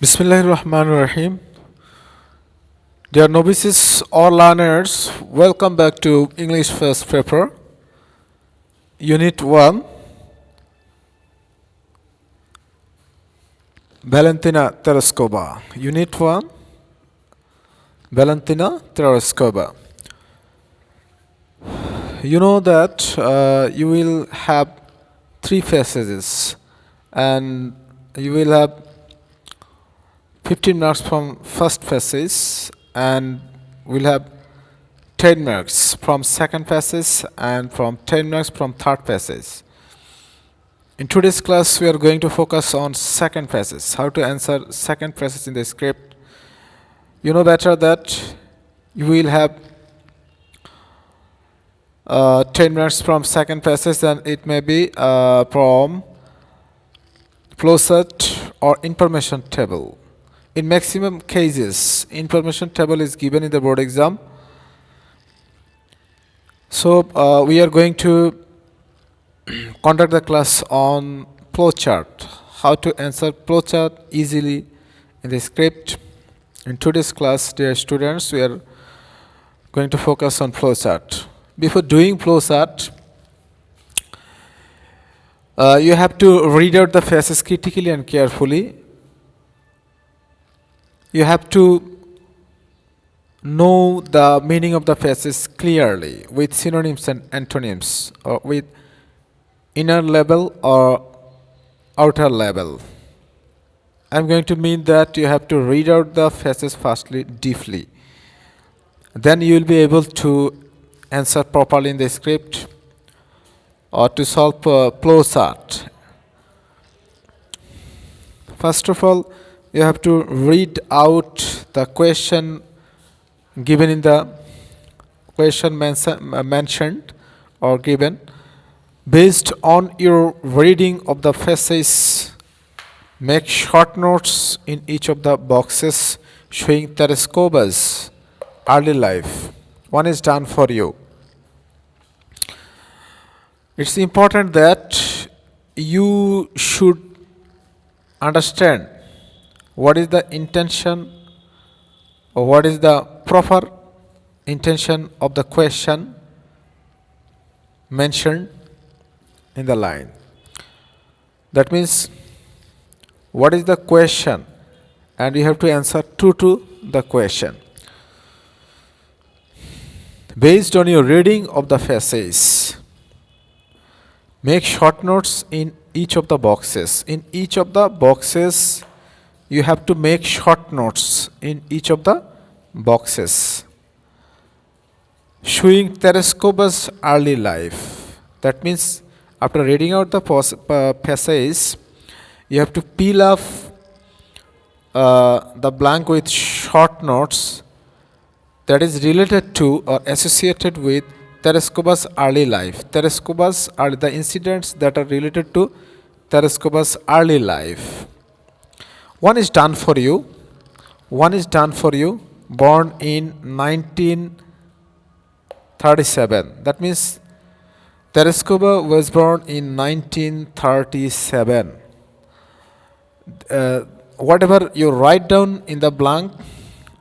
Bismillahirrahmanirrahim. Dear novices or learners, welcome back to English First Paper, Unit 1, Valentina Tereshkova. Unit 1, Valentina Tereshkova. You know that you will have three passages and you will have 15 marks from first passage and we'll have 10 marks from second passage and from 10 marks from third passage. In today's class, we are going to focus on second passage, how to answer second passage in the script. You know better that you will have 10 marks from second passage, and it may be from flowchart or information table. In maximum cases, information table is given in the board exam. So we are going to conduct the class on flowchart, how to answer flowchart easily in the script. In today's class, dear students, we are going to focus on flowchart. Before doing flowchart, you have to read out the phases critically and carefully. You have to know the meaning of the phases clearly with synonyms and antonyms, or with inner level or outer level. I'm going to mean that you have to read out the phases firstly deeply. Then you will be able to answer properly in the script or to solve flowchart. First of all, you have to read out the question given in the question mentioned or given. Based on your reading of the phases, make short notes in each of the boxes showing Tereshkova's early life. One is done for you. It's important that you should understand what is the intention or what is the proper intention of the question mentioned in the line. That means what is the question, and you have to answer true to the question. Based on your reading of the phases, make short notes in each of the boxes. In each of the boxes, you have to make short notes in each of the boxes showing Tereshkova's early life. That means after reading out the passage, you have to peel off the blank with short notes that is related to or associated with Tereshkova's early life. The incidents that are related to Tereshkova's early life. One is done for you. Born in 1937. That means Tereshkova was born in 1937. Whatever you write down in the blank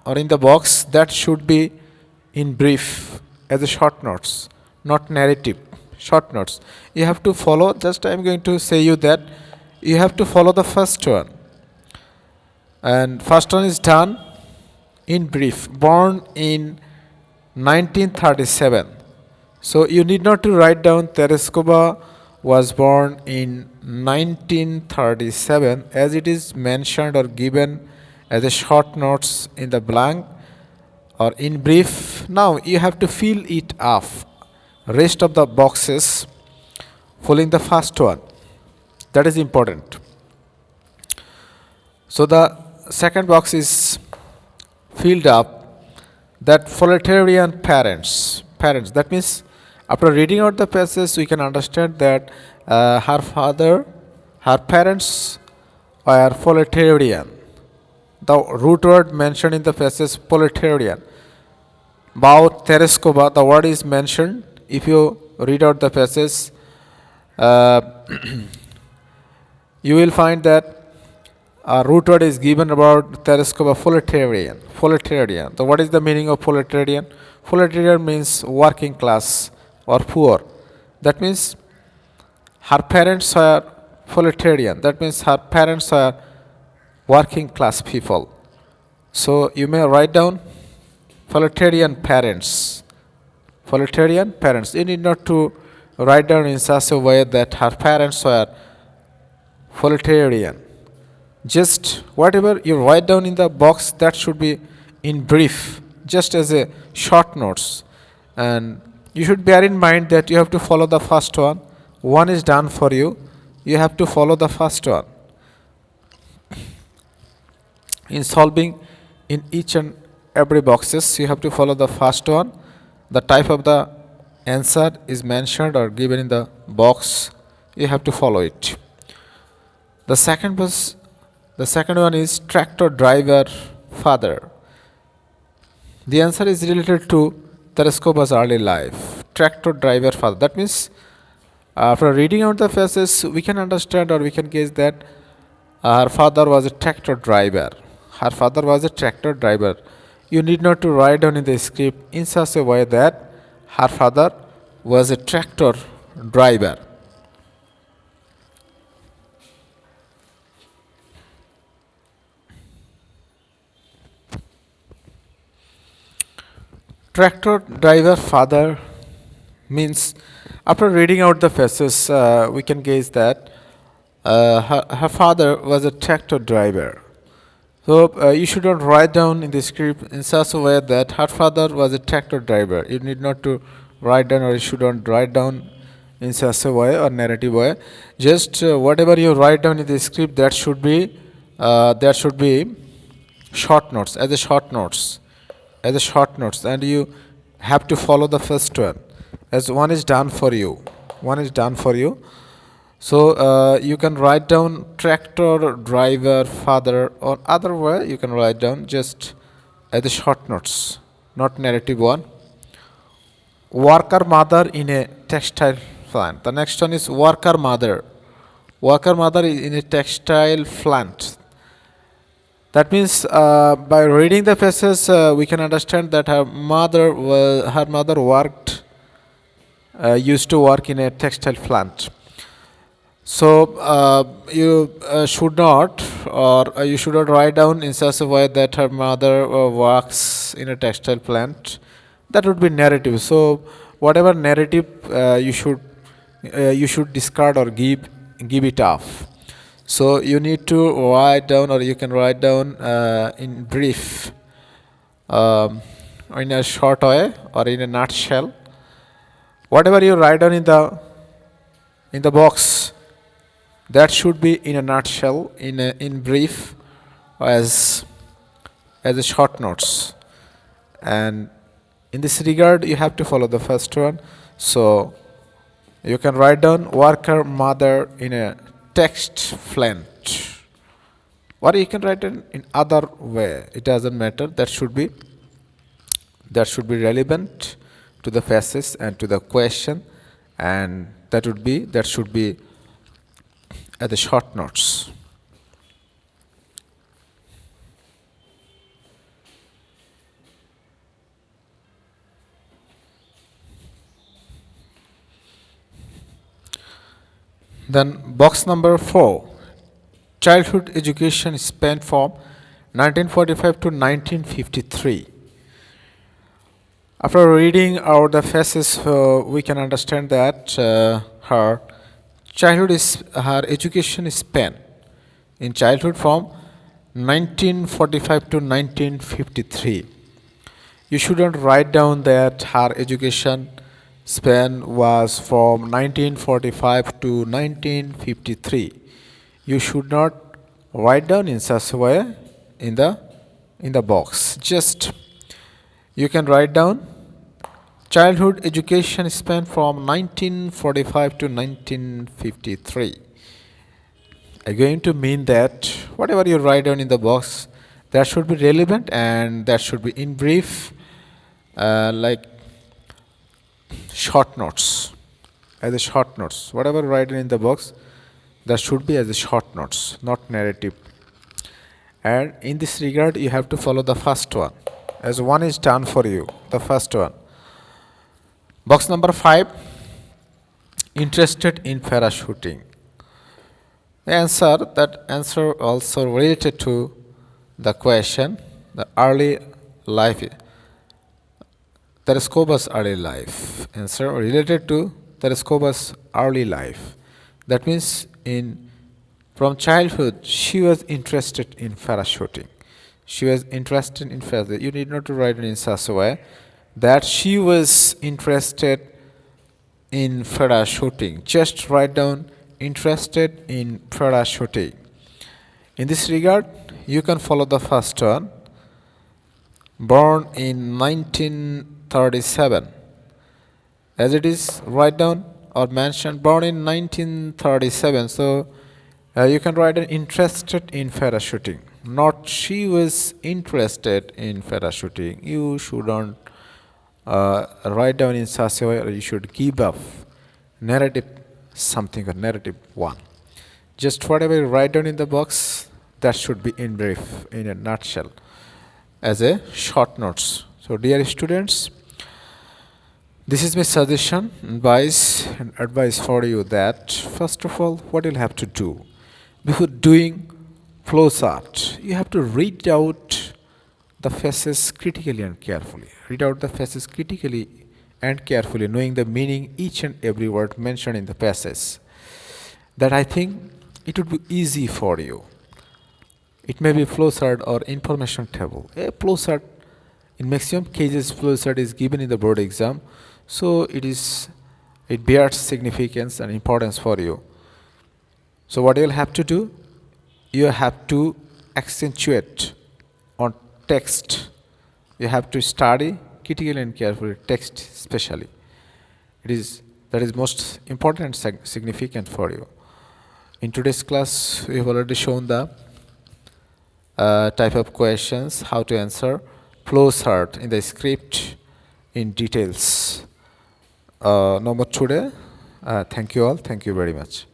or in the box, that should be in brief as a short notes, not narrative. Short notes. You have to follow. Just I am going to say you that you have to follow the first one. And first one is done in brief. Born in 1937. So you need not to write down Tereshkova was born in 1937 as it is mentioned or given as a short notes in the blank or in brief. Now you have to fill it up. Rest of the boxes filling the first one. That is important. So the second box is filled up. That proletarian parents. That means after reading out the passage, we can understand that her parents are proletarian. The root word mentioned in the passage, proletarian. About Tereshkova, the word is mentioned. If you read out the passage, you will find that A root word is given about telescope of proletarian. Proletarian. So what is the meaning of proletarian? Proletarian means working class or poor. That means her parents are proletarian. That means her parents are working class people. So you may write down proletarian parents. Proletarian parents. You need not to write down in such a way that her parents were proletarian. Just whatever you write down in the box, that should be in brief, just as a short notes. And you should bear in mind that you have to follow the first one. One is done for you. You have to follow the first one. In solving in each and every boxes, you have to follow the first one. The type of the answer is mentioned or given in the box. You have to follow it. The second one is tractor driver father. The answer is related to Tereskop's early life. Tractor driver father. That means after reading out the phrases, we can understand or we can guess that her father was a tractor driver. Her father was a tractor driver. You need not to write down in the script in such a way that her father was a tractor driver. Tractor driver father means after reading out the phrases, we can guess that her father was a tractor driver. So you should not write down in the script in such a way that her father was a tractor driver. You need not to write down or you should not write down in such a way or narrative way. Just whatever you write down in the script, that should be short notes, as a short notes, and you have to follow the first one, as one is done for you. So you can write down tractor driver father, or other way you can write down just as the short notes, not narrative one. Worker mother in a textile plant. The next one is worker mother. Worker mother is in a textile plant. That means by reading the phrases, we can understand that her mother used to work in a textile plant. So you should not write down in such a way that her mother works in a textile plant. That would be narrative. So whatever narrative you should discard or give it off. So you need to write down, or you can write down in brief, in a short way or in a nutshell. Whatever you write down in the box, that should be in a nutshell, in brief, as a short notes. And in this regard, you have to follow the first one. So you can write down worker mother in a text plant, or you can write it in other way. It doesn't matter. That should be relevant to the passage and to the question, and that should be at the short notes. Then box number 4, childhood education span from 1945 to 1953. After reading out the phases, we can understand that her education span in childhood from 1945 to 1953. You shouldn't write down that her education span was from 1945 to 1953. You should not write down in such a way in the box. Just you can write down childhood education span from 1945 to 1953. I'm going to mean that whatever you write down in the box, that should be relevant and that should be in brief, like short notes, as a short notes. Whatever written in the box, that should be as a short notes, not narrative. And in this regard, you have to follow the first one, as one is done for you, the first one. Box number 5, interested in parachuting. The answer also related to the question, the early life, Terescoba's early life. Answer related to Terescoba's early life. That means from childhood she was interested in parachuting. She was interested in parachuting. You need not to write it in such a way that she was interested in parachuting. Just write down interested in parachuting. In this regard, you can follow the first one. Born in 1937. As it is write down or mentioned, born in 1937. So you can write an interested in parachuting. Not she was interested in parachuting. You shouldn't write down in such a way, or you should give up narrative something or narrative one. Just whatever you write down in the box, that should be in brief, in a nutshell, as a short notes. So dear students, this is my suggestion, advice for you, that first of all, what you'll have to do before doing flowchart, you have to read out the faces critically and carefully. Read out the faces critically and carefully, knowing the meaning each and every word mentioned in the passage. That I think it would be easy for you. It may be flowchart or information table. A flowchart, in maximum cases, flowchart is given in the board exam, so it bears significance and importance for you. So what you'll have to do, you have to accentuate on text. You have to study critically and carefully text, especially. That is most important and significant for you. In today's class, we have already shown the type of questions, how to answer flowchart in the script in details. No more today. Thank you all. Thank you very much.